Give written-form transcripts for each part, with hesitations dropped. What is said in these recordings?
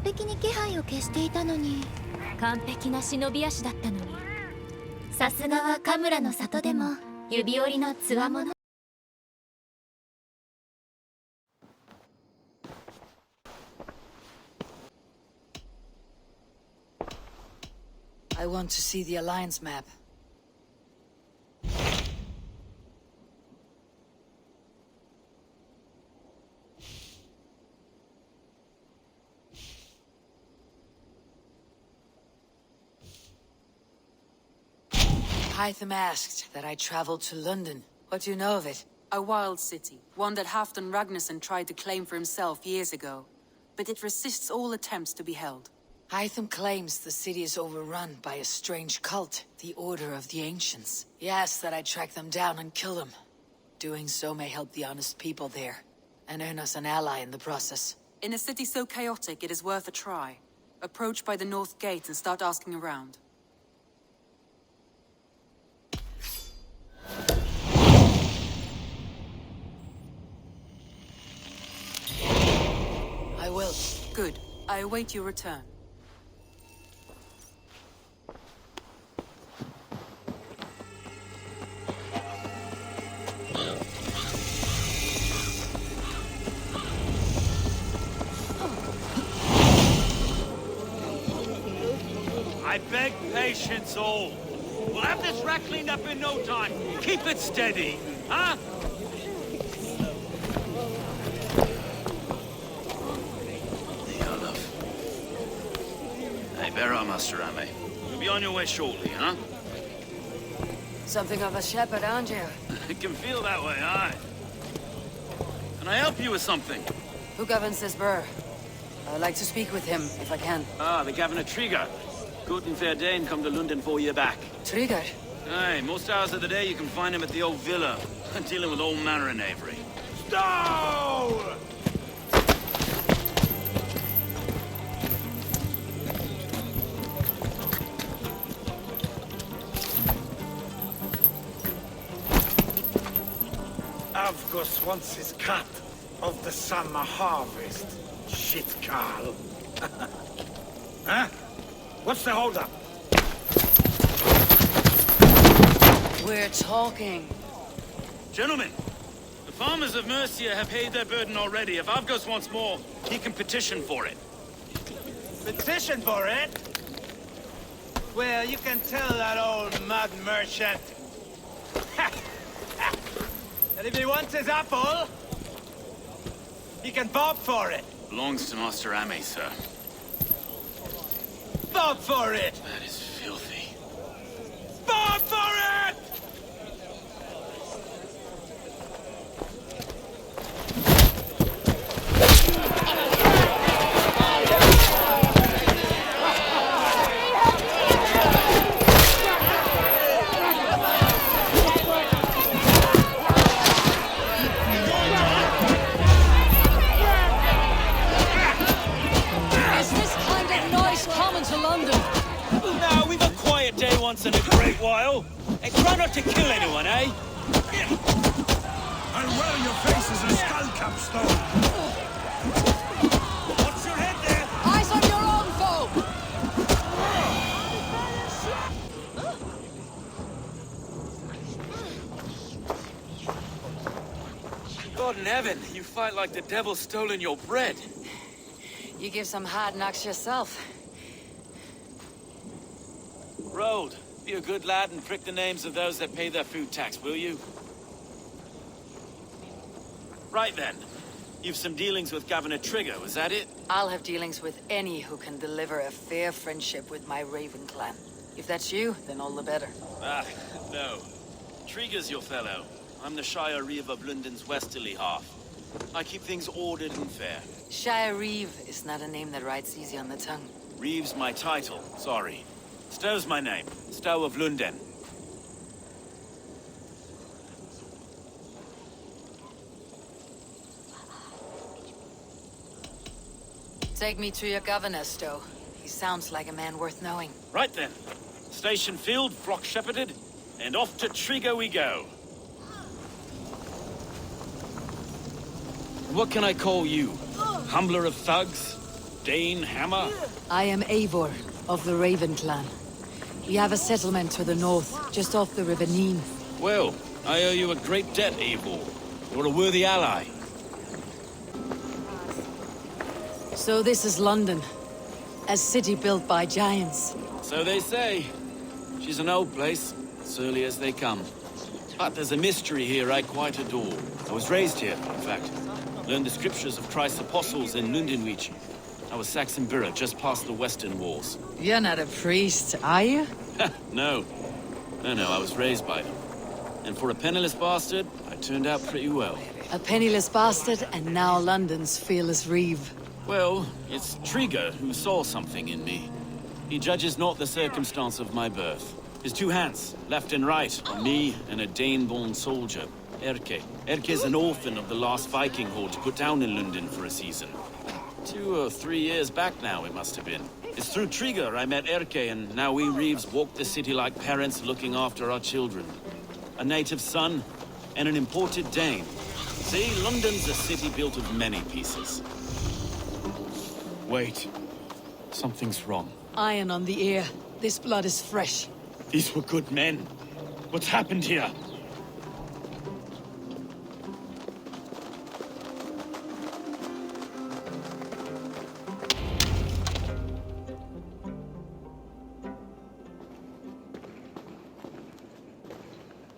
璧に気配を消していたのに。完璧な忍び足だったのに。さすがはカムラの里でも指折りの強者。I want to see the Alliance map. Hytham asked that I travel to London. What do you know of it? A wild city, one that Halfdan Ragnarsson tried to claim for himself years ago. But it resists all attempts to be held. Hytham claims the city is overrun by a strange cult, the Order of the Ancients. He asks that I track them down and kill them. Doing so may help the honest people there, and earn us an ally in the process. In a city so chaotic, it is worth a try. Approach by the North Gate and start asking around. I will. Good. I await your return. I beg patience all. We'll have this rat cleaned up in no time. Keep it steady, huh? Hey, bear up, Master Ame. You'll be on your way shortly, huh? Something of a shepherd, aren't you? It can feel that way, aye. Can I help you with something? Who governs this burr? I'd like to speak with him, if I can. Ah, the Governor Trigger. Good and fair Dane come to London for you back. Trigger? Aye, most hours of the day you can find him at the old villa, dealing with all manner of knavery. Stow! Avgos wants his cut of the summer harvest. Shit, Carl. Huh? What's the holdup? We're talking. Gentlemen, the farmers of Mercia have paid their burden already. If Avgos wants more, he can petition for it. Petition for it? Well, you can tell that old mud merchant. And if he wants his apple, he can bob for it. Belongs to Master Ame, sir. Bob for it! That is filthy. Bob for it! Once in a great while. Hey, try not to kill anyone, eh? And well, your face is a skull capstone. Watch your head there! Eyes on your own foe! God in heaven, you fight like the devil's stolen your bread. You give some hard knocks yourself. Road, be a good lad and prick the names of those that pay their food tax, will you? Right then. You've some dealings with Governor Trigger, was that it? I'll have dealings with any who can deliver a fair friendship with my Raven clan. If that's you, then all the better. Ah, no. Trigger's your fellow. I'm the Shire Reeve of London's westerly half. I keep things ordered and fair. Shire Reeve is not a name that rides easy on the tongue. Reeve's my title, sorry. Stow's my name. Stow of London. Take me to your governor, Stow. He sounds like a man worth knowing. Right then. Station filled, flock shepherded, and off to Trigger we go. What can I call you? Humbler of thugs? Dane Hammer? I am Eivor, of the Raven clan. We have a settlement to the north, just off the River Neen. Well, I owe you a great debt, Eivor. You're a worthy ally. So this is London. A city built by giants. So they say. She's an old place, surly as they come. But there's a mystery here I quite adore. I was raised here, in fact. Learned the scriptures of Christ's apostles in Lundenwich. I was Saxon Borough, just past the western walls. You're not a priest, are you? No. No, I was raised by them. And for a penniless bastard, I turned out pretty well. A penniless bastard, and now London's fearless reeve. Well, it's Trigger who saw something in me. He judges not the circumstance of my birth. His two hands, left and right, on me and a Dane-born soldier, Erke. Erke's an orphan of the last Viking horde put down in London for a season. 2 or 3 years back now, it must have been. It's through Trigger I met Erke, and now we Reeves walk the city like parents looking after our children. A native son, and an imported Dane. See, London's a city built of many pieces. Wait. Something's wrong. Iron on the ear. This blood is fresh. These were good men. What's happened here?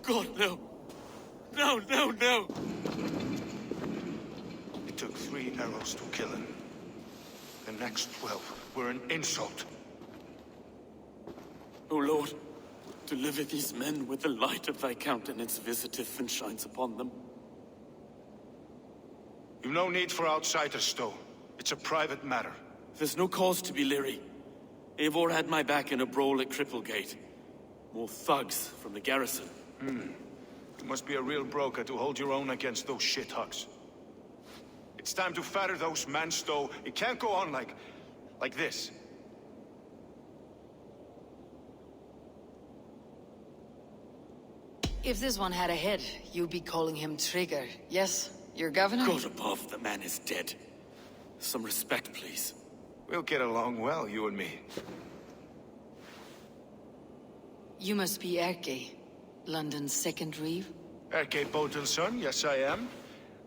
God, no. No. It took 3 arrows to kill him. The next 12 were an insult. O Lord, deliver these men with the light of thy countenance visiteth and shines upon them. You've no need for outsiders, though. It's a private matter. There's no cause to be leery. Eivor had my back in a brawl at Cripplegate. More thugs from the garrison. You must be a real broker to hold your own against those shithugs. It's time to fetter those men, though. It can't go on like this. If this one had a head, you'd be calling him Trigger. Yes, your governor? God above, the man is dead. Some respect, please. We'll get along well, you and me. You must be Erke, London's second reeve. Erke Boten's son, yes I am.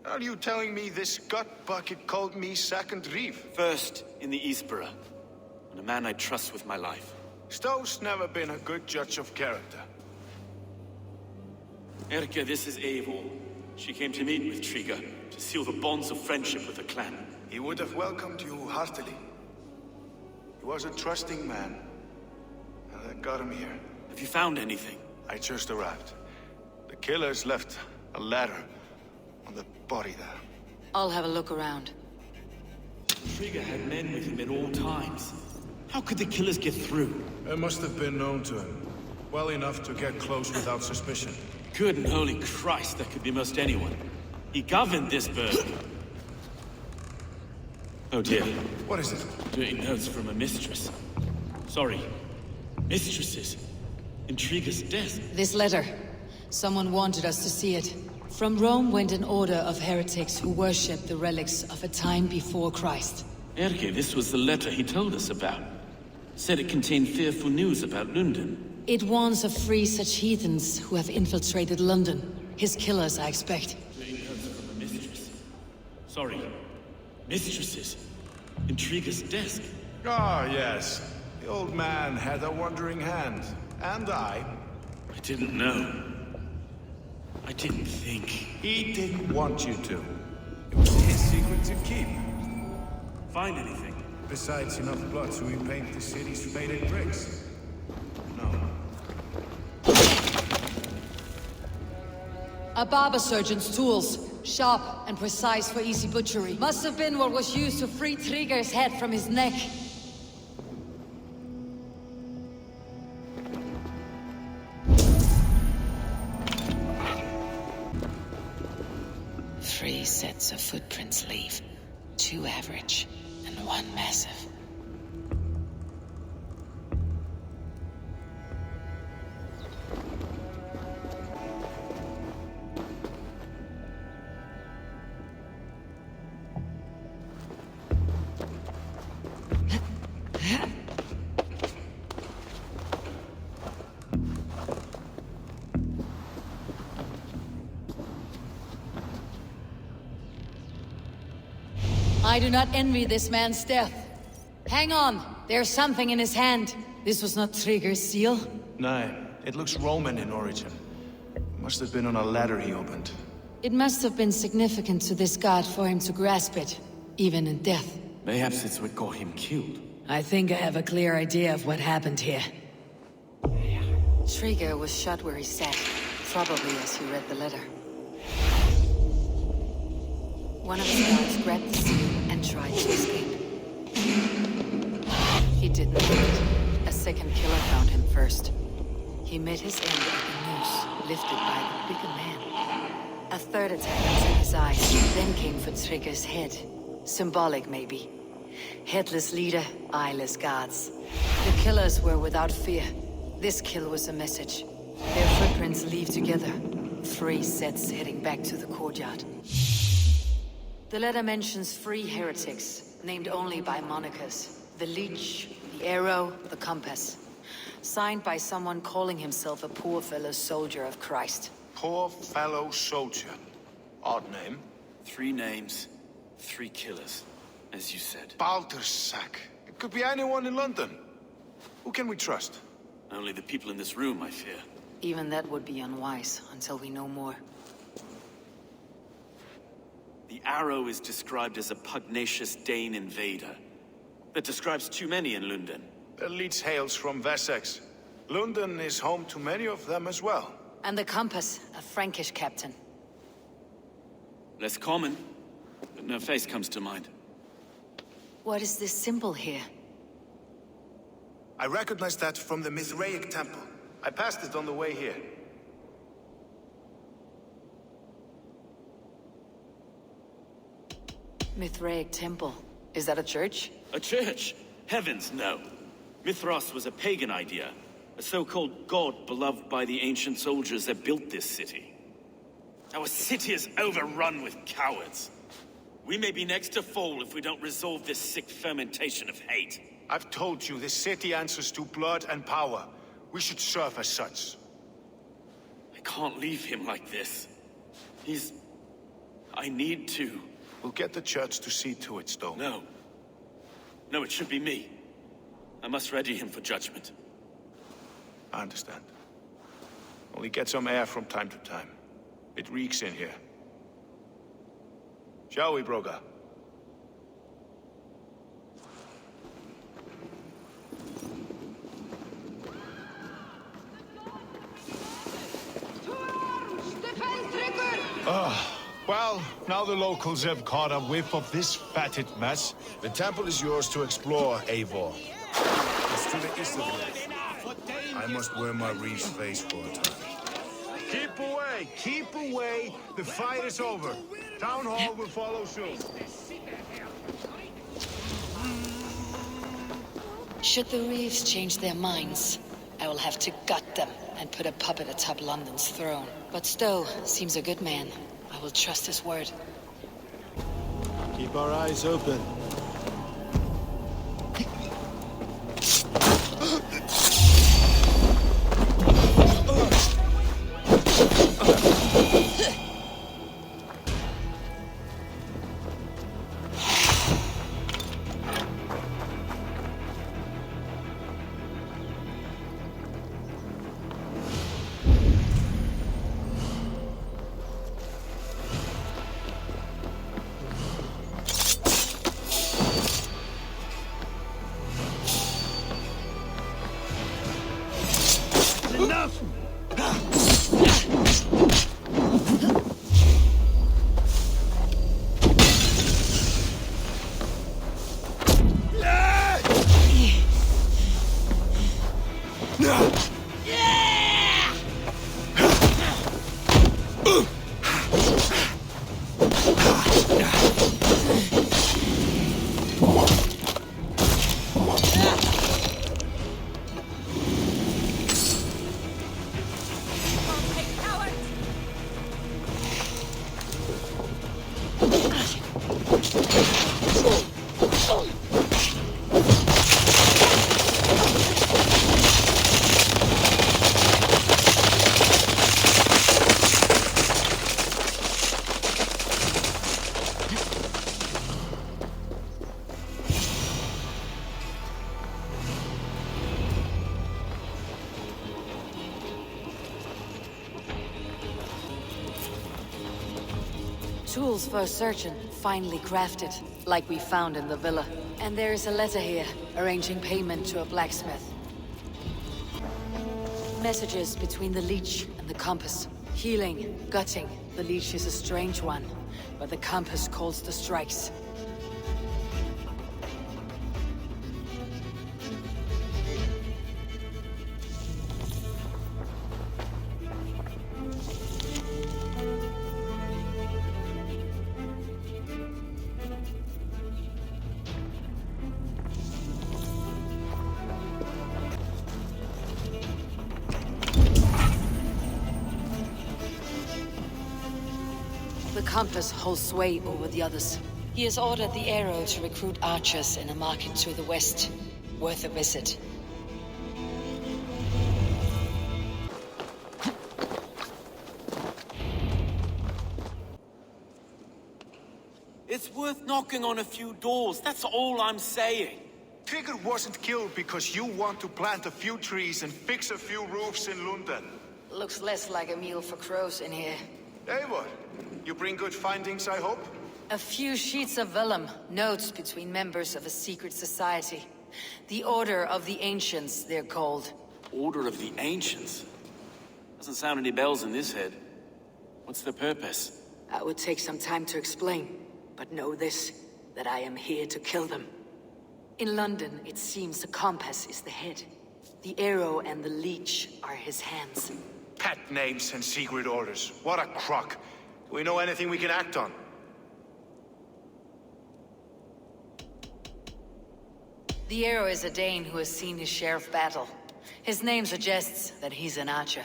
Are you telling me this gut bucket called me second reeve? First in the Eastborough, and a man I trust with my life. Stowe's never been a good judge of character. Erke, this is Eivor. She came to meet with Trigger, to seal the bonds of friendship with the clan. He would have welcomed you heartily. He was a trusting man. And that got him here. Have you found anything? I just arrived. The killers left a ladder on the body there. I'll have a look around. Trigger had men with him at all times. How could the killers get through? It must have been known to him. Well enough to get close without suspicion. Good and holy Christ, that could be most anyone. He governed this burg. Oh dear. What is it? Doing notes from a mistress. Sorry. Mistresses. In Trigger's desk. This letter. Someone wanted us to see it. From Rome went an order of heretics who worshipped the relics of a time before Christ. Erke, this was the letter he told us about. Said it contained fearful news about London. It warns of 3 such heathens who have infiltrated London. His killers, I expect. Doing notes from a mistress. Sorry. Mistresses. In Trigger's desk. Ah, yes. The old man had a wandering hand. And I didn't know. I didn't think. He didn't want you to. It was his secret to keep. Find anything? Besides enough blood to repaint the city's faded bricks. No. A barber surgeon's tools. Sharp and precise for easy butchery. Must have been what was used to free Trigger's head from his neck. Three sets of footprints leave. 2 average, and 1 massive. I do not envy this man's death. Hang on, there's something in his hand. This was not Trigger's seal. No, it looks Roman in origin. Must have been on a ladder he opened. It must have been significant to this god for him to grasp it, even in death. Perhaps it's what got him killed. I think I have a clear idea of what happened here. Trigger was shot where he sat, probably as he read the letter. One of his guards grabbed the seal and tried to escape. He didn't do it. A second killer found him first. He met his end at the noose, lifted by the bigger man. A third attack took his eyes, then came for Trigger's head. Symbolic, maybe. Headless leader, eyeless guards. The killers were without fear. This kill was a message. Their footprints leave together. 3 sets heading back to the courtyard. The letter mentions 3 heretics, named only by monikers. The Leech, the Arrow, the Compass. Signed by someone calling himself a poor fellow soldier of Christ. Poor fellow soldier. Odd name. 3 names, 3 killers, as you said. Baldersack. It could be anyone in London. Who can we trust? Only the people in this room, I fear. Even that would be unwise, until we know more. The Arrow is described as a pugnacious Dane invader. That describes too many in London. The Leech hails from Wessex. London is home to many of them as well. And the Compass, a Frankish captain. Less common, but no face comes to mind. What is this symbol here? I recognize that from the Mithraic temple. I passed it on the way here. Mithraic temple. Is that a church? A church? Heavens, no. Mithras was a pagan idea. A so-called god beloved by the ancient soldiers that built this city. Our city is overrun with cowards. We may be next to fall if we don't resolve this sick fermentation of hate. I've told you, this city answers to blood and power. We should serve as such. I can't leave him like this. I need to. We'll get the church to see to it, Stone. No. No, it should be me. I must ready him for judgment. I understand. Only get some air from time to time. It reeks in here. Shall we, Broga? Well, now the locals have caught a whiff of this fatted mess. The temple is yours to explore, Eivor. It's to the east of here. I must wear my reef's face for a time. Keep away! Keep away! The fight is over. Town Hall will follow soon. Should the Reeves change their minds, I will have to gut them and put a puppet atop London's throne. But Stowe seems a good man. I will trust his word. Keep our eyes open. Tools for searching, finely crafted, like we found in the villa. And there is a letter here, arranging payment to a blacksmith. Messages between the leech and the compass. Healing, gutting. The leech is a strange one, but the compass calls the strikes. The compass holds sway over the others. He has ordered the arrow to recruit archers in a market to the west. Worth a visit. It's worth knocking on a few doors, that's all I'm saying. Trigger wasn't killed because you want to plant a few trees and fix a few roofs in London. Looks less like a meal for crows in here. Eivor, you bring good findings, I hope? A few sheets of vellum, notes between members of a secret society. The Order of the Ancients, they're called. Order of the Ancients? Doesn't sound any bells in this head. What's the purpose? That would take some time to explain, but know this, that I am here to kill them. In London, it seems the compass is the head. The arrow and the leech are his hands. Pet names and secret orders. What a crock. Do we know anything we can act on? The arrow is a Dane who has seen his share of battle. His name suggests that he's an archer.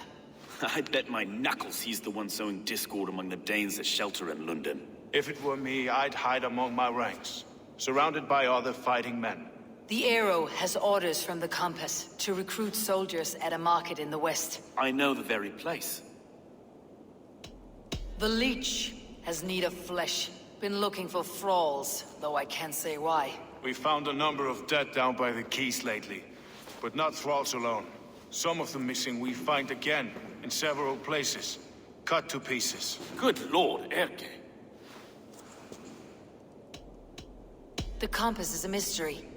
I'd bet my knuckles he's the one sowing discord among the Danes that shelter in London. If it were me, I'd hide among my ranks, surrounded by other fighting men. The arrow has orders from the compass to recruit soldiers at a market in the west. I know the very place. The leech has need of flesh. Been looking for thralls, though I can't say why. We found a number of dead down by the quays lately, but not thralls alone. Some of the missing we find again, in several places, cut to pieces. Good lord, Erke. The compass is a mystery.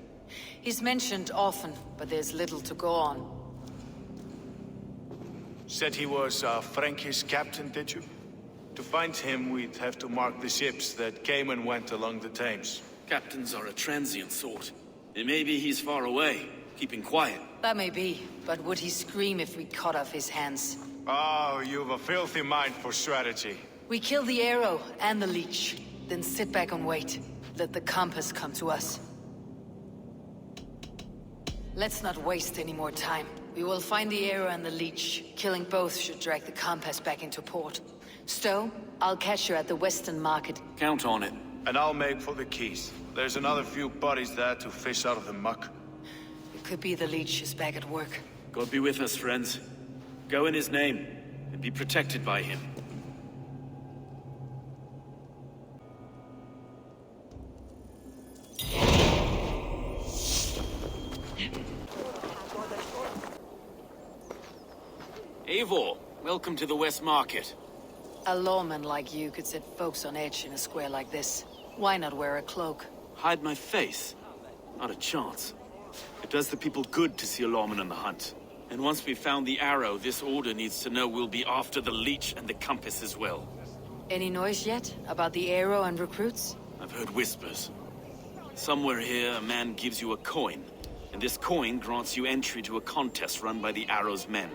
He's mentioned often, but there's little to go on. Said he was a Frankish captain, did you? To find him, we'd have to mark the ships that came and went along the Thames. Captains are a transient sort. And maybe he's far away, keeping quiet. That may be, but would he scream if we cut off his hands? Oh, you've a filthy mind for strategy. We kill the arrow and the leech, then sit back and wait. Let the compass come to us. Let's not waste any more time. We will find the arrow and the leech. Killing both should drag the compass back into port. Stowe, I'll catch you at the Western Market. Count on it. And I'll make for the quays. There's another few bodies there to fish out of the muck. It could be the leech is back at work. God be with us, friends. Go in his name, and be protected by him. Eivor, welcome to the West Market. A lawman like you could set folks on edge in a square like this. Why not wear a cloak? Hide my face? Not a chance. It does the people good to see a lawman on the hunt. And once we've found the arrow, this order needs to know we'll be after the leech and the compass as well. Any noise yet about the arrow and recruits? I've heard whispers. Somewhere here, a man gives you a coin, and this coin grants you entry to a contest run by the arrow's men.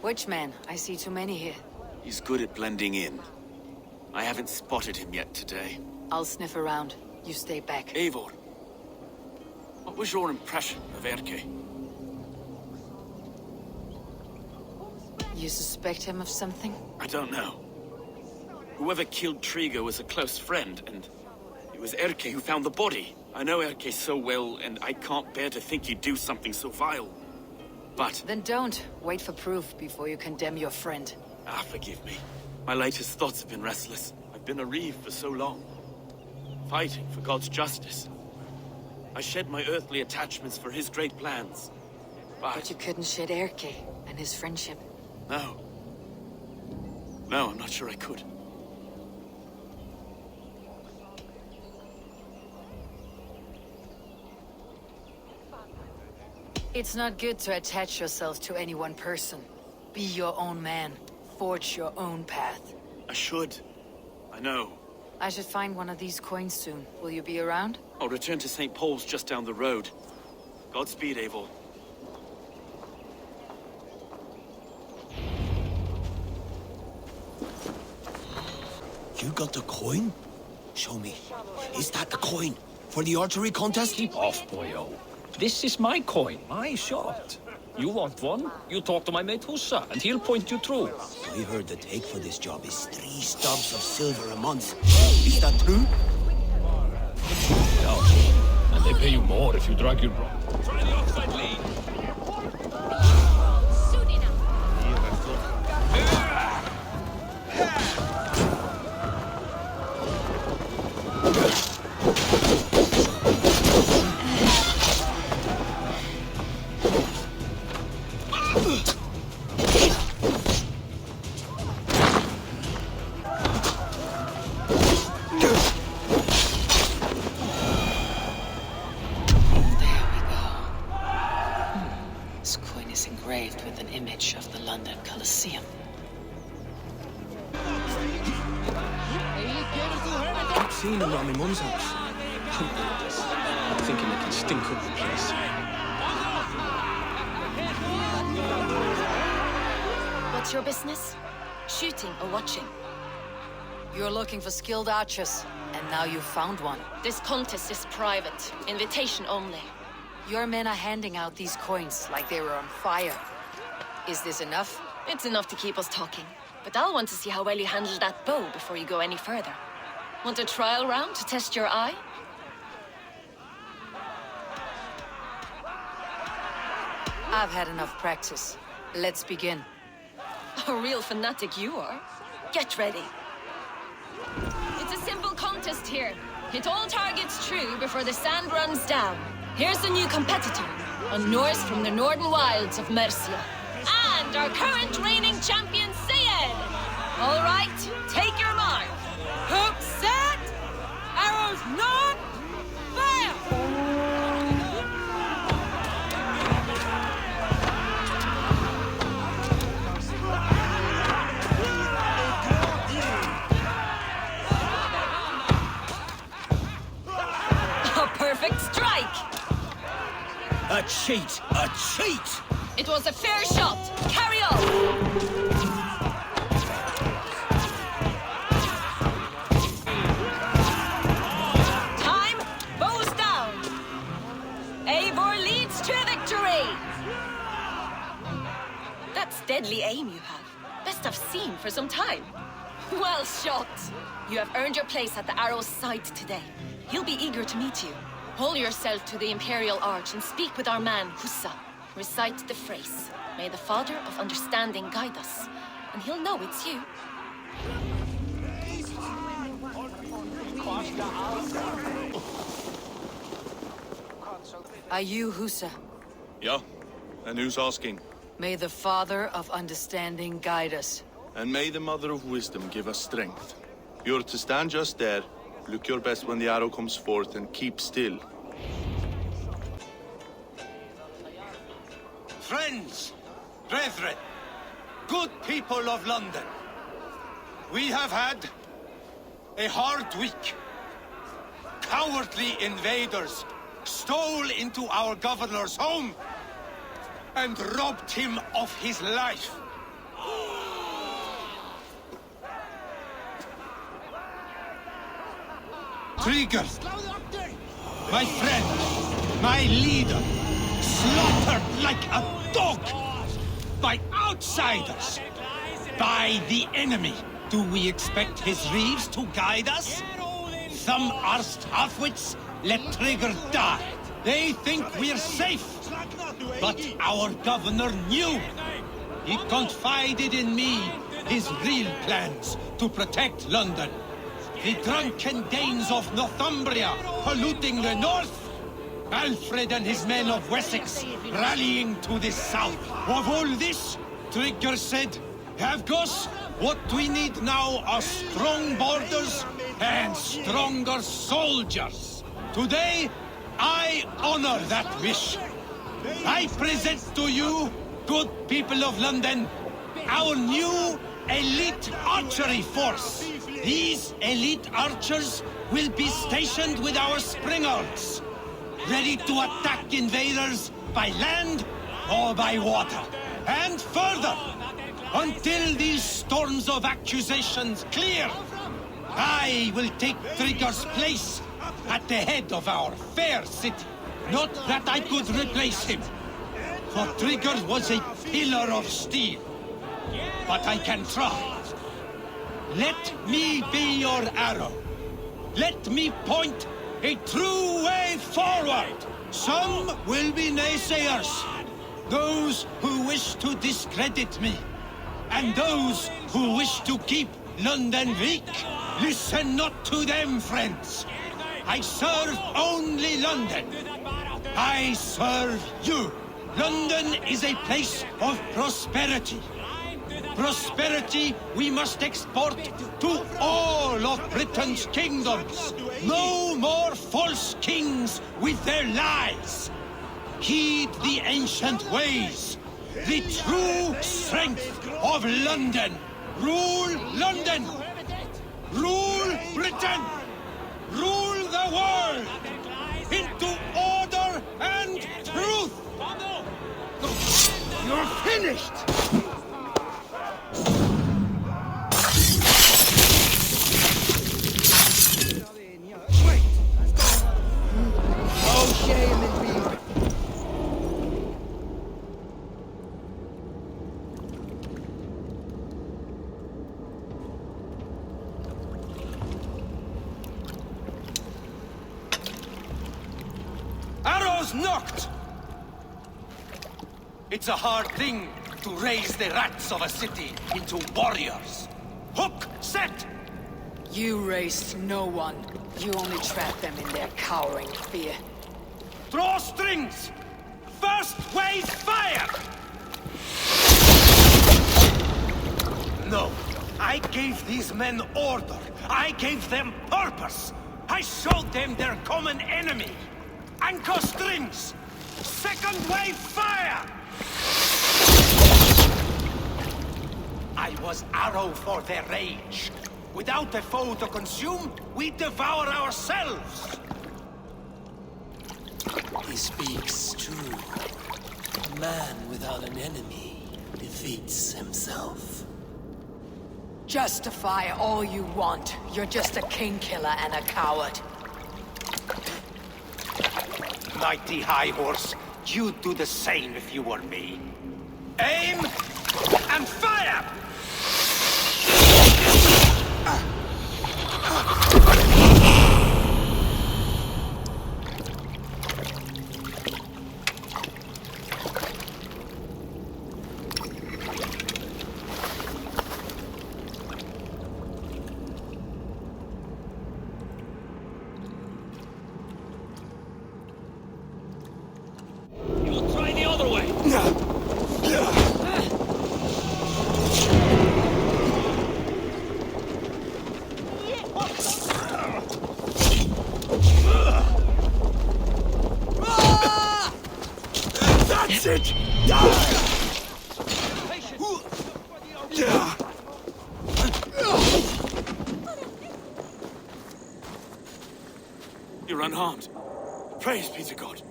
Which man? I see too many here. He's good at blending in. I haven't spotted him yet today. I'll sniff around. You stay back. Eivor, what was your impression of Erke? You suspect him of something? I don't know. Whoever killed Trigo was a close friend, and it was Erke who found the body. I know Erke so well, and I can't bear to think he'd do something so vile. But... Then don't. Wait for proof before you condemn your friend. Ah, forgive me. My latest thoughts have been restless. I've been a reeve for so long. Fighting for God's justice. I shed my earthly attachments for his great plans. But you couldn't shed Erke and his friendship. No. No, I'm not sure I could. It's not good to attach yourself to any one person. Be your own man. Forge your own path. I should. I know. I should find one of these coins soon. Will you be around? I'll return to St. Paul's just down the road. Godspeed, Eivor. You got the coin? Show me. Is that the coin? For the archery contest? Keep off, boyo. This is my coin, my shot. You want one? You talk to my mate Hussa, and he'll point you through. I heard the take for this job is 3 stubs of silver a month. Is that true? Yeah. And they pay you more if you drag your bro. Try the offside lead. Engraved with an image of the London Colosseum. I've seen him around my mum's house. I'm thinking they can stink up the place. What's your business? Shooting or watching? You're looking for skilled archers, and now you've found one. This contest is private. Invitation only. Your men are handing out these coins like they were on fire. Is this enough? It's enough to keep us talking. But I'll want to see how well you handle that bow before you go any further. Want a trial round to test your eye? I've had enough practice. Let's begin. A real fanatic you are. Get ready. It's a simple contest here. Hit all targets true before the sand runs down. Here's the new competitor, a Norse from the northern wilds of Mercia. And our current reigning champion, Sayed! All right, take your mark. Hook set! Arrows not! Fire! A perfect strike! A cheat! A cheat! It was a fair shot. Carry on! Time, bows down. Eivor leads to victory. That's deadly aim you have. Best I've seen for some time. Well shot. You have earned your place at the arrow's side today. He'll be eager to meet you. Hold yourself to the Imperial Arch and speak with our man, Hussa. Recite the phrase. May the Father of Understanding guide us. And he'll know it's you. Are you Hussa? Yeah, and who's asking? May the Father of Understanding guide us. And may the Mother of Wisdom give us strength. You're to stand just there, look your best when the arrow comes forth, and keep still. Friends, brethren, good people of London, we have had a hard week. Cowardly invaders stole into our governor's home and robbed him of his life. Trigger, my friend, my leader, slaughtered like a dog by outsiders, by the enemy. Do we expect his reeves to guide us? Some arsed halfwits let Trigger die. They think we're safe. But our governor knew. He confided in me his real plans to protect London. The drunken Danes of Northumbria polluting the north. Alfred and his men of Wessex rallying to the south. Of all this, Trigger said, Havgos, what we need now are strong borders and stronger soldiers. Today, I honor that wish. I present to you, good people of London, our new elite archery force. These elite archers will be stationed with our springers, ready to attack invaders by land or by water. And further, until these storms of accusations clear, I will take Trigger's place at the head of our fair city. Not that I could replace him, for Trigger was a pillar of steel. But I can try. Let me be your arrow. Let me point a true way forward. Some will be naysayers, those who wish to discredit me, and those who wish to keep London weak. Listen not to them, friends. I serve only London. I serve you. London is a place of prosperity. Prosperity we must export to all of Britain's kingdoms. No more false kings with their lies. Heed the ancient ways. The true strength of London. Rule London. Rule Britain. Rule the world into order and truth. You're finished. No shame in being. Arrows knocked! It's a hard thing to raise the rats of a city into warriors. Hook set! You raised no one. You only trapped them in their cowering fear. Draw strings! First wave fire! No, I gave these men order. I gave them purpose. I showed them their common enemy. Anchor strings! Second wave fire! I was arrow for their rage. Without a foe to consume, we devour ourselves. He speaks true. A man without an enemy defeats himself. Justify all you want. You're just a king killer and a coward. Mighty High Horse, you'd do the same if you were me. Aim and fire! You try the other way. That's it! You're unharmed. Praise be to God.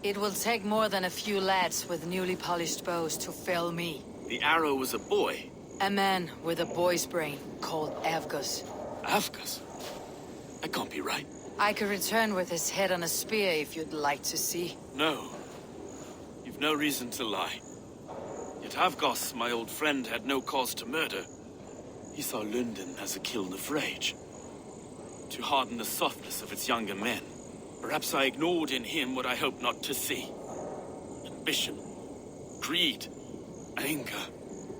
It will take more than a few lads with newly polished bows to fell me. The arrow was a boy. A man with a boy's brain called Avgus. Avgus? That can't be right. I could return with his head on a spear if you'd like to see. No. You've no reason to lie. Yet Avgos, my old friend, had no cause to murder. He saw London as a kiln of rage. To harden the softness of its younger men. Perhaps I ignored in him what I hoped not to see. Ambition, greed, anger.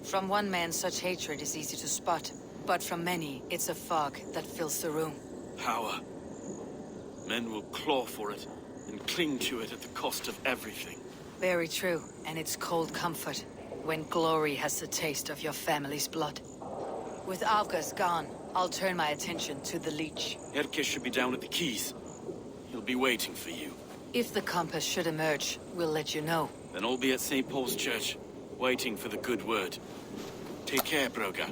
From one man, such hatred is easy to spot. But from many, it's a fog that fills the room. Power. Men will claw for it and cling to it at the cost of everything. Very true, and it's cold comfort when glory has the taste of your family's blood. With Avgas gone, I'll turn my attention to the Leech. Erke should be down at the quays. He'll be waiting for you. If the compass should emerge, we'll let you know. Then I'll be at St. Paul's Church, waiting for the good word. Take care, Broga.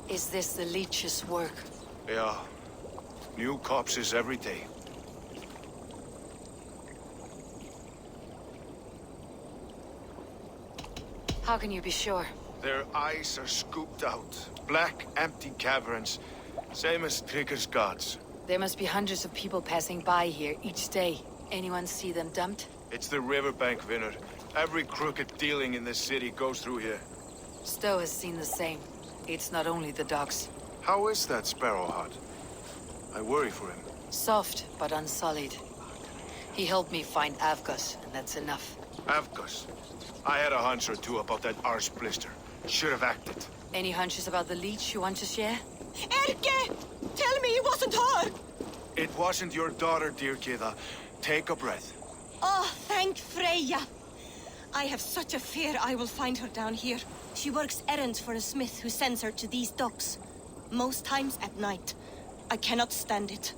Is this the leech's work? Yeah. New corpses every day. How can you be sure? Their eyes are scooped out. Black, empty caverns. Same as Trigger's gods. There must be hundreds of people passing by here each day. Anyone see them dumped? It's the riverbank, Vinner. Every crooked dealing in the city goes through here. Stowe has seen the same. It's not only the docks. How is that Sparrow hut? I worry for him. Soft, but unsullied. He helped me find Avgus, and that's enough. Avgus. I had a hunch or two about that arse blister. Should have acted. Any hunches about the leech you want to share? Erke! Tell me it wasn't her! It wasn't your daughter, dear Kida. Take a breath. Oh, thank Freya. I have such a fear I will find her down here. She works errands for a smith who sends her to these docks. Most times at night. I cannot stand it.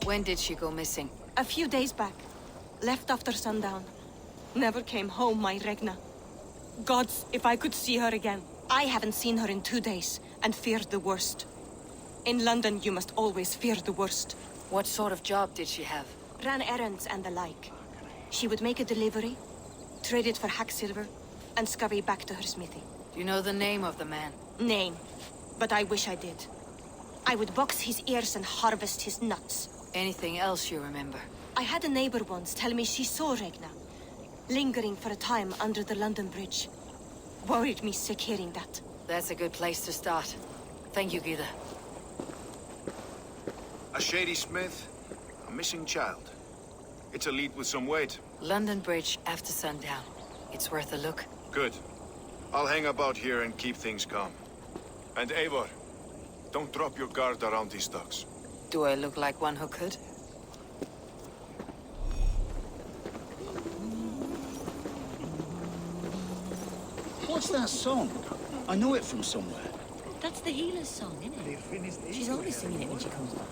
When did she go missing? A few days back. Left after sundown. Never came home, my Regna. Gods, if I could see her again. I haven't seen her in 2 days, and feared the worst. In London, you must always fear the worst. What sort of job did she have? Ran errands and the like. She would make a delivery, trade it for hack silver, and scurry back to her smithy. Do you know the name of the man? Name. But I wish I did. I would box his ears and harvest his nuts. Anything else you remember? I had a neighbor once tell me she saw Regna, lingering for a time under the London Bridge. Worried me sick hearing that. That's a good place to start. Thank you, Gida. A shady smith, a missing child. It's a lead with some weight. London Bridge after sundown. It's worth a look. Good. I'll hang about here and keep things calm. And Eivor, don't drop your guard around these docks. Do I look like one who could? What's that song? I know it from somewhere. That's the healer's song, isn't it? She's always singing it when she comes by.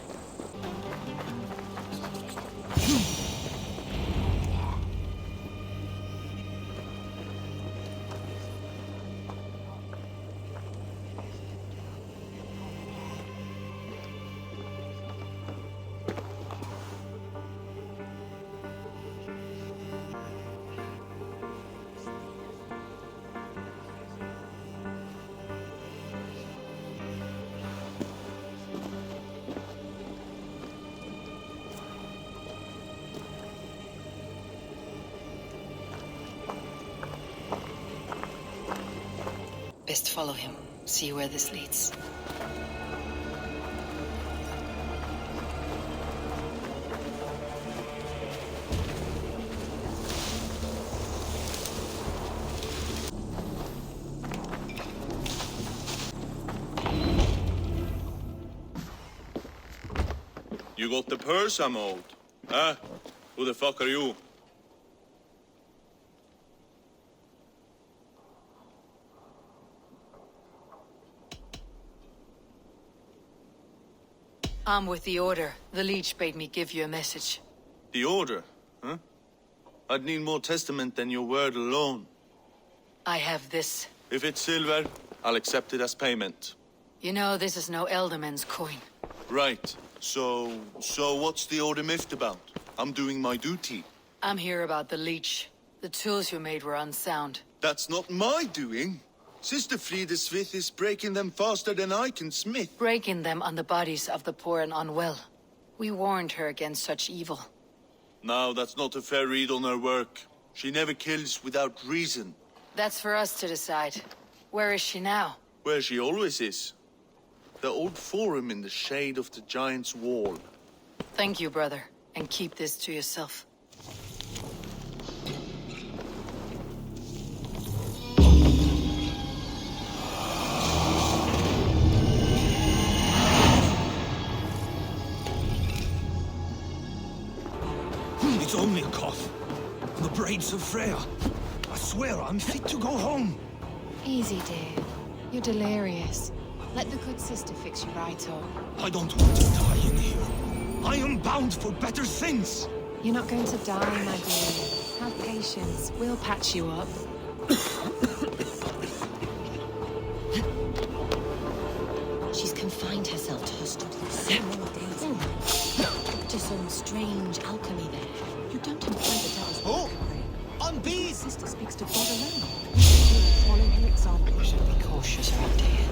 Best follow him. See where this leads. You got the purse, I'm old. Huh? Who the fuck are you? I'm with the Order. The Leech bade me give you a message. The Order? Huh? I'd need more testament than your word alone. I have this. If it's silver, I'll accept it as payment. You know, this is no Elderman's coin. Right. So what's the Order miffed about? I'm doing my duty. I'm here about the Leech. The tools you made were unsound. That's not my doing. Sister Frida Smith is breaking them faster than I can smith. Breaking them on the bodies of the poor and unwell. We warned her against such evil. No, that's not a fair read on her work. She never kills without reason. That's for us to decide. Where is she now? Where she always is. The old forum in the shade of the Giant's Wall. Thank you, brother. And keep this to yourself. It's only a cough. The braids of Freya. I swear I'm fit to go home. Easy, dear. You're delirious. Let the good sister fix you right up. I don't want to die in here. I am bound for better things. You're not going to die, my dear. Have patience. We'll patch you up. She's confined herself to her study several days to some strange alchemy there. You don't imply that that was On bees! Her sister speaks to God alone. Follow her example. We should be cautious around here.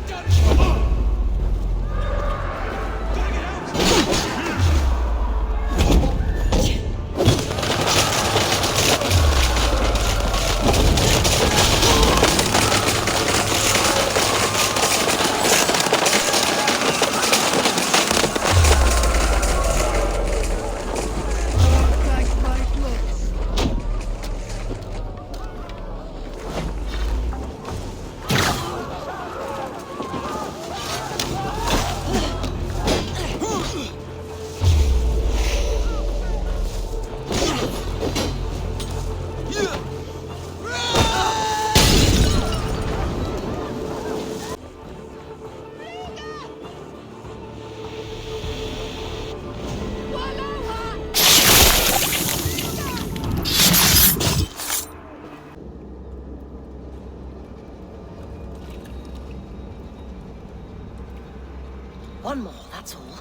One more, that's all.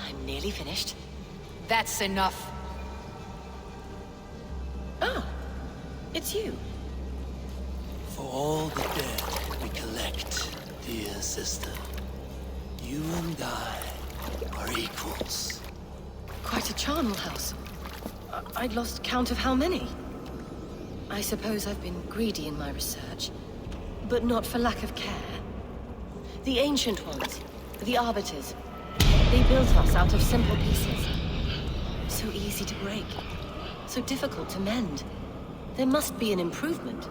I'm nearly finished. That's enough. Ah, it's you. For all the dead we collect, dear sister, you and I are equals. Quite a charnel house. I'd lost count of how many. I suppose I've been greedy in my research, but not for lack of care. The ancient ones, the arbiters, they built us out of simple pieces. So easy to break, so difficult to mend. There must be an improvement.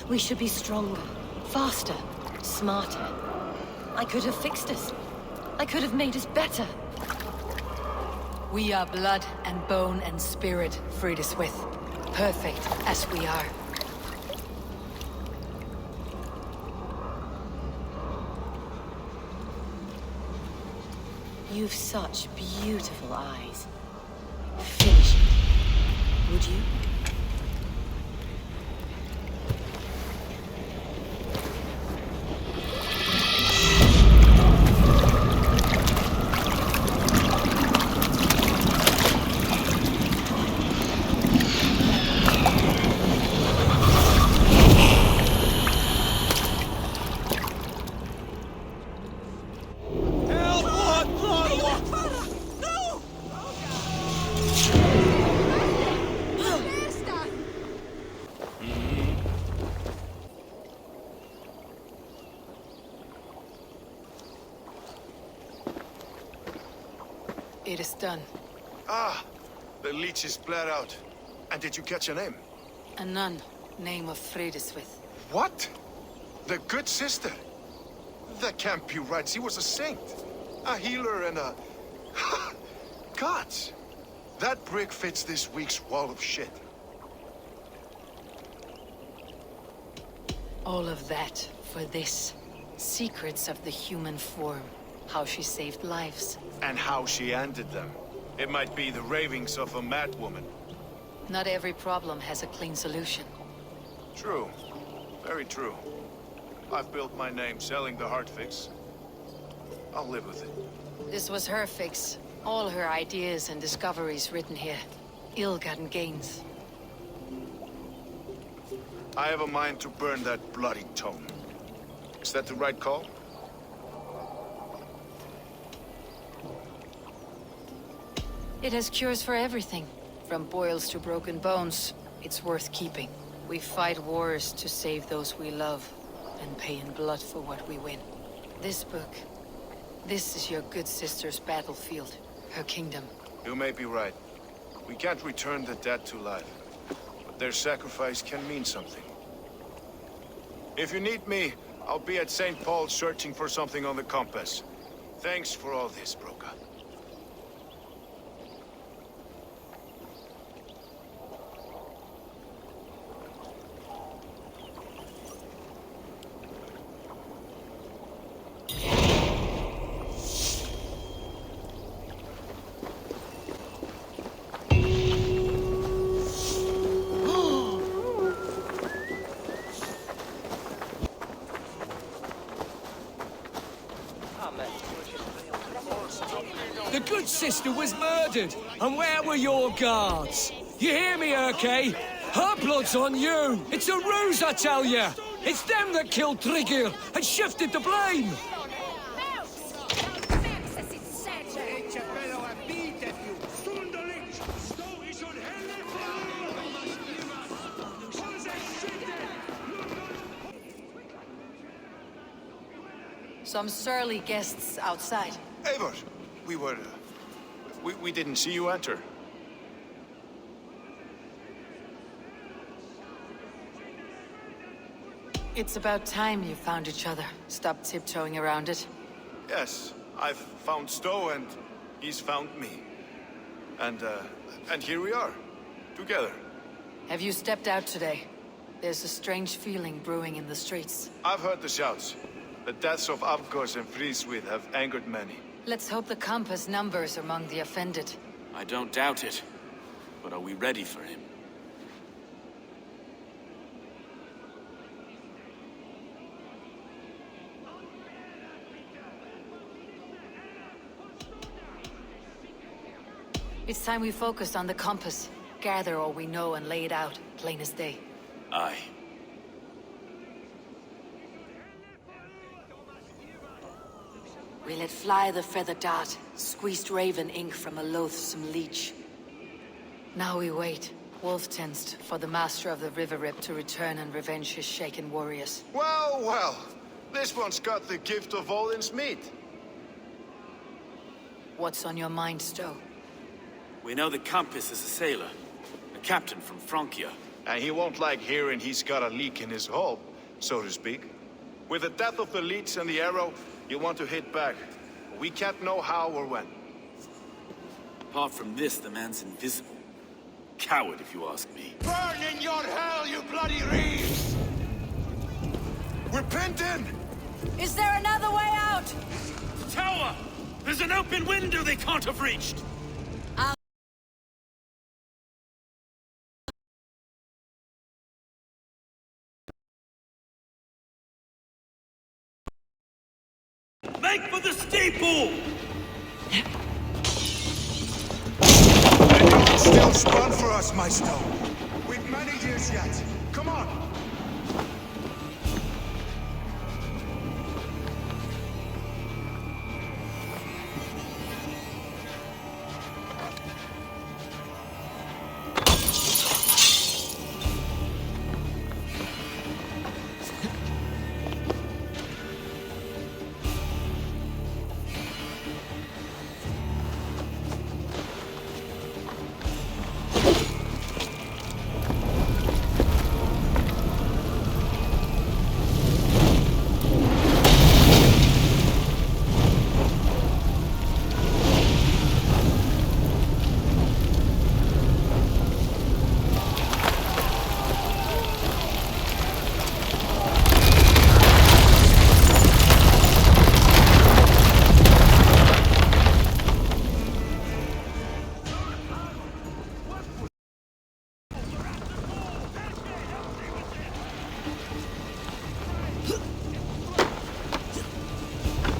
We should be stronger, faster, smarter. I could have fixed us. I could have made us better. We are blood and bone and spirit, Frideswith. Perfect as we are. You've such beautiful eyes. Finish it, would you? It is done. Ah, the leech is bled out. And did you catch a name? A nun, name of Frideswith. What? The good sister? That can't be right. She was a saint. A healer and a... Gods! That brick fits this week's wall of shit. All of that for this. Secrets of the human form. How she saved lives. And how she ended them. It might be the ravings of a madwoman. Not every problem has a clean solution. True. Very true. I've built my name selling the heart fix. I'll live with it. This was her fix. All her ideas and discoveries written here. Ill-gotten gains. I have a mind to burn that bloody tome. Is that the right call? It has cures for everything. From boils to broken bones, it's worth keeping. We fight wars to save those we love, and pay in blood for what we win. This book, this is your good sister's battlefield, her kingdom. You may be right. We can't return the dead to life, but their sacrifice can mean something. If you need me, I'll be at St. Paul's searching for something on the compass. Thanks for all this, Broca. The good sister was murdered, and where were your guards? You hear me, Urke? Her blood's on you! It's a ruse, I tell you! It's them that killed Tryggr and shifted the blame! Some surly guests outside. Eivor, we didn't see you enter. It's about time you found each other. Stop tiptoeing around it. Yes, I've found Stowe and he's found me. And here we are, together. Have you stepped out today? There's a strange feeling brewing in the streets. I've heard the shouts. The deaths of Avgos and Friswith have angered many. Let's hope the compass numbers among the offended. I don't doubt it. But are we ready for him? It's time we focused on the compass. Gather all we know and lay it out, plain as day. Aye. We let fly the feather dart, squeezed raven ink from a loathsome leech. Now we wait, wolf-tensed, for the master of the River Rip to return and revenge his shaken warriors. Well, well. This one's got the gift of Odin's meat. What's on your mind, Stowe? We know the Compass is a sailor. A captain from Francia. And he won't like hearing he's got a leak in his hull, so to speak. With the death of the leech and the arrow, you want to hit back. We can't know how or when. Apart from this, the man's invisible. Coward, if you ask me. Burn in your hell, you bloody reeves! We're pinned in! Is there another way out? Tower! There's an open window they can't have reached! Make for the steeple! Anyone still spun for us, my Stone? We've many years yet. Come on!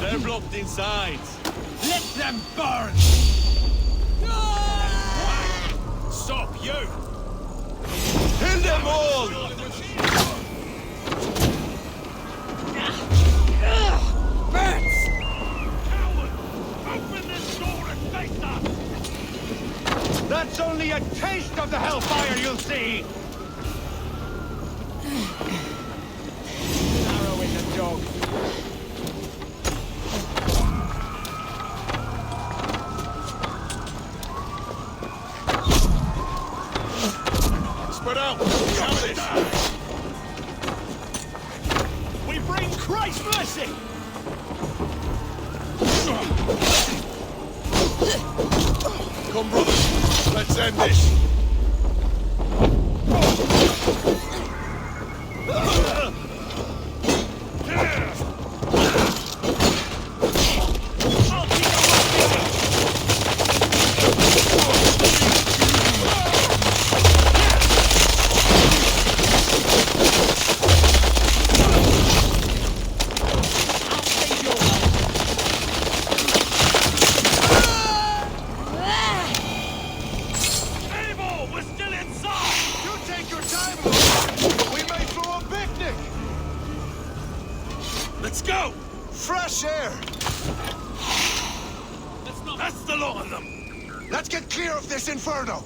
They're blocked inside. Let them burn! Stop, you! Kill them all! Burns! Coward! Open this door and face us! That's only a a taste of the hellfire, you'll see! Arrow in the dog. Spread out! Cover this! We bring Christ's blessing! Come, brothers. Let's end this. Let's go! Fresh air! That's the lot of them! Let's get clear of this inferno!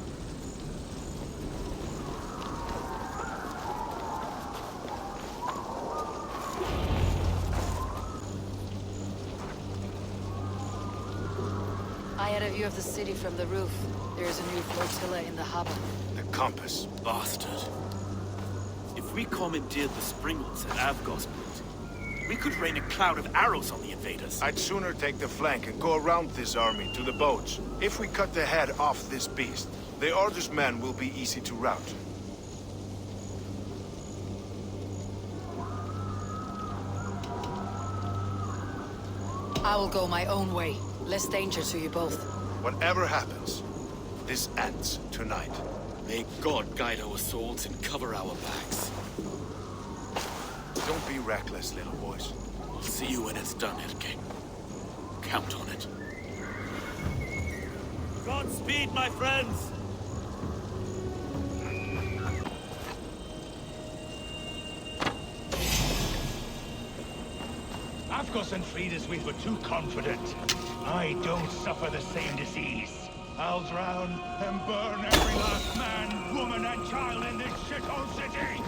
I had a view of the city from the roof. There's a new flotilla in the harbor. The compass. Bastard. If we commandeered the springalds at Avgosport, we could rain a cloud of arrows on the invaders. I'd sooner take the flank and go around this army to the boats. If we cut the head off this beast, the Order's men will be easy to rout. I will go my own way. Less danger to you both. Whatever happens, this ends tonight. May God guide our souls and cover our backs. Don't be reckless, little boys. I'll see you when it's done, Erke. Count on it. Godspeed, my friends! Avgos and Frida's we were too confident. I don't suffer the same disease. I'll drown and burn every last man, woman, and child in this shithole city!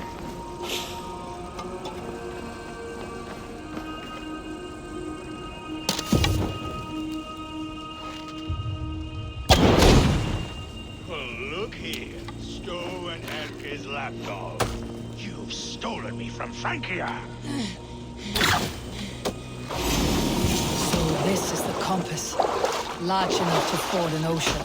Well, look here, Stowe and Erke's lapdog. You've stolen me from Frankia! So this is the compass. Large enough to ford an ocean.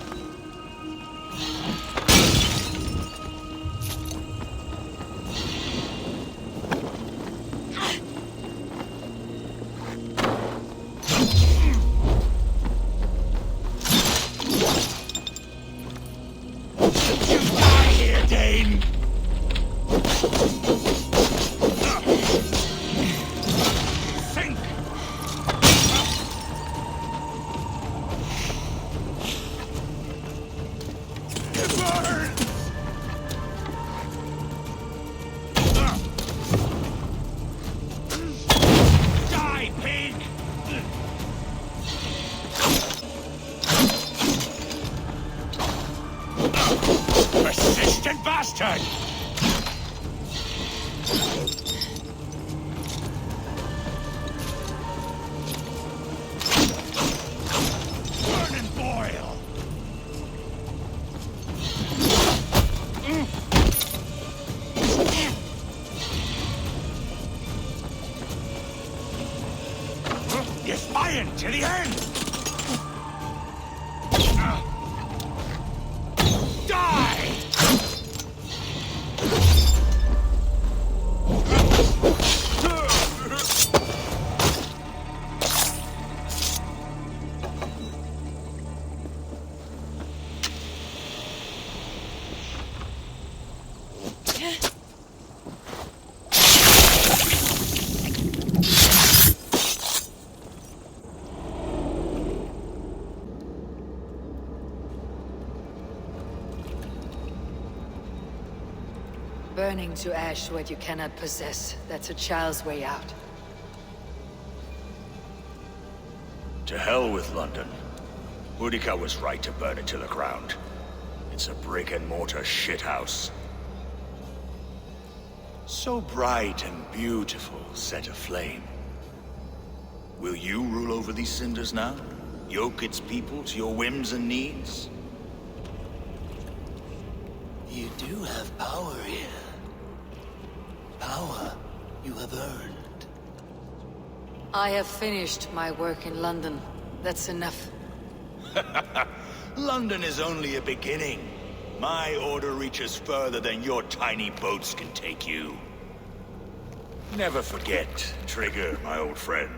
Persistent bastard! Burn and boil! Defiant to the end! Die! Burning to ash what you cannot possess. That's a child's way out. To hell with London. Boudica was right to burn it to the ground. It's a brick-and-mortar shithouse. So bright and beautiful, set aflame. Will you rule over these cinders now? Yoke its people to your whims and needs? You do have power here. Power you have earned. I have finished my work in London. That's enough. London is only a beginning. My order reaches further than your tiny boats can take you. Never forget, Trigger, my old friend.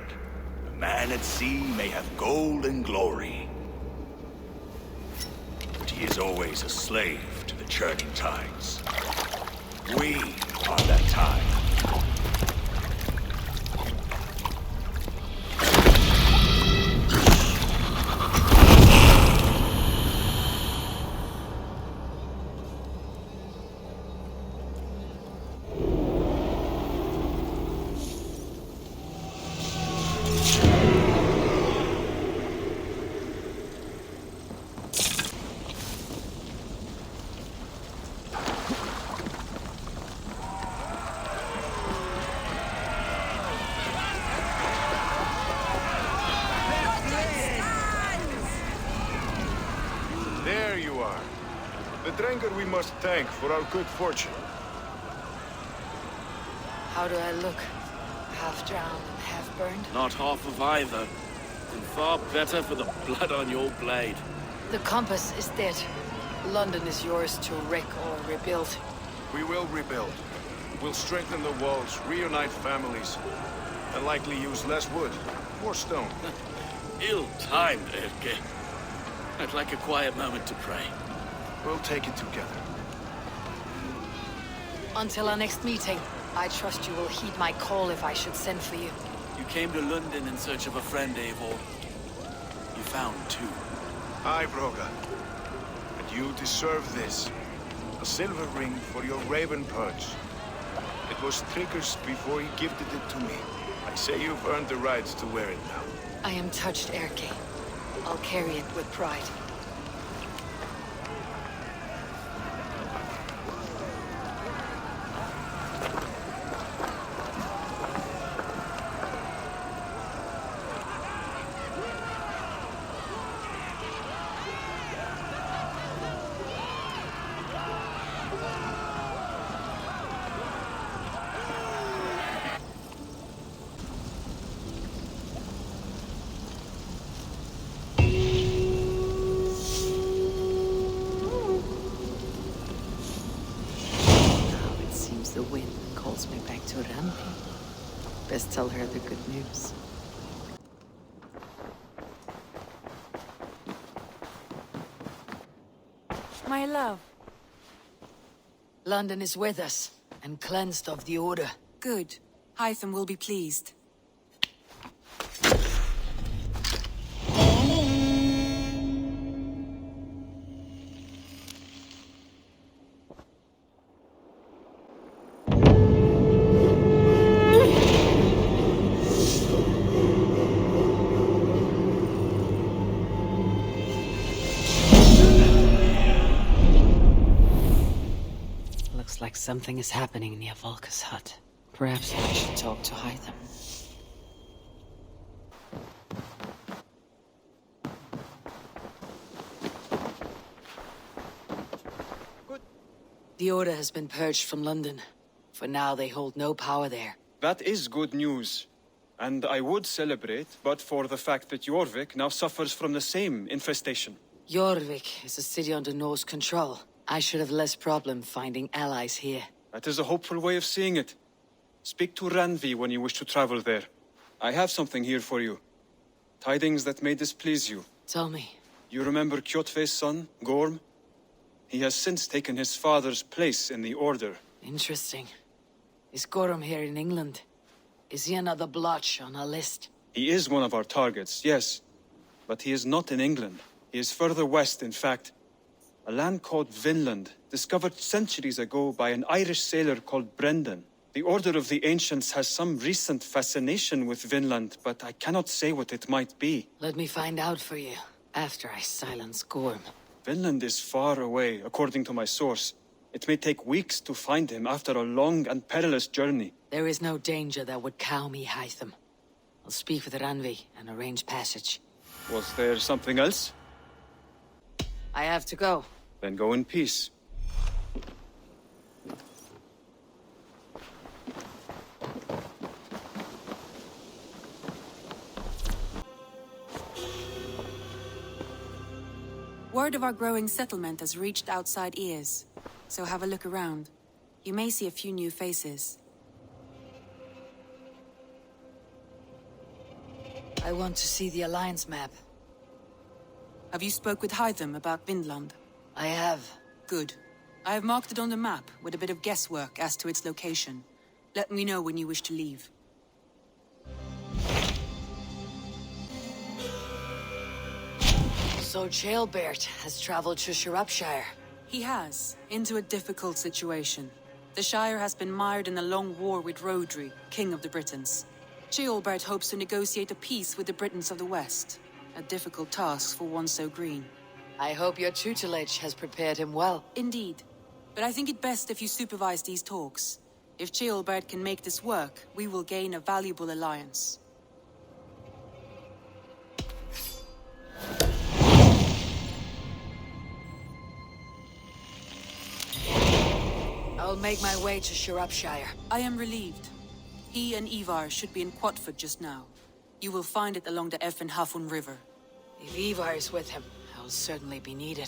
A man at sea may have gold and glory, but he is always a slave to the churning tides. We are that tide. There you are. The Drenker we must thank for our good fortune. How do I look? Half drowned and half burned? Not half of either. And far better for the blood on your blade. The compass is dead. London is yours to wreck or rebuild. We will rebuild. We'll strengthen the walls, reunite families, and likely use less wood, more stone. Ill-timed, Erke. I'd like a quiet moment to pray. We'll take it together. Until our next meeting, I trust you will heed my call if I should send for you. You came to London in search of a friend, Eivor. You found two. Aye, Broga. And you deserve this. A silver ring for your raven perch. It was Trigger's before he gifted it to me. I say you've earned the right to wear it now. I am touched, Erke. I'll carry it with pride. The wind calls me back to Rampi. Best tell her the good news. My love. London is with us, and cleansed of the Order. Good. Hytham will be pleased. Like something is happening near Volka's hut. Perhaps I should talk to Hytham. Good. The Order has been purged from London. For now, they hold no power there. That is good news. And I would celebrate, but for the fact that Jorvik now suffers from the same infestation. Jorvik is a city under Norse control. I should have less problem finding allies here. That is a hopeful way of seeing it. Speak to Ranvi when you wish to travel there. I have something here for you. Tidings that may displease you. Tell me. You remember Kjotve's son, Gorm? He has since taken his father's place in the Order. Interesting. Is Gorm here in England? Is he another blotch on our list? He is one of our targets, yes. But he is not in England. He is further west, in fact. A land called Vinland, discovered centuries ago by an Irish sailor called Brendan. The Order of the Ancients has some recent fascination with Vinland, but I cannot say what it might be. Let me find out for you, after I silence Gorm. Vinland is far away, according to my source. It may take weeks to find him after a long and perilous journey. There is no danger that would cow me, Hytham. I'll speak with Ranvi and arrange passage. Was there something else? I have to go. Then go in peace. Word of our growing settlement has reached outside ears, so have a look around. You may see a few new faces. I want to see the Alliance map. Have you spoke with Hytham about Vinland? I have. Good. I have marked it on the map with a bit of guesswork as to its location. Let me know when you wish to leave. So Ceolbert has traveled to Shropshire. He has, into a difficult situation. The Shire has been mired in a long war with Rhodri, King of the Britons. Ceolbert hopes to negotiate a peace with the Britons of the West. A difficult task for one so green. I hope your tutelage has prepared him well. Indeed. But I think it best if you supervise these talks. If Ceolbert can make this work, we will gain a valuable alliance. I'll make my way to Shropshire. I am relieved. He and Eivor should be in Quatford just now. You will find it along the Effen Hafun River. If Eivor is with him, I'll certainly be needed.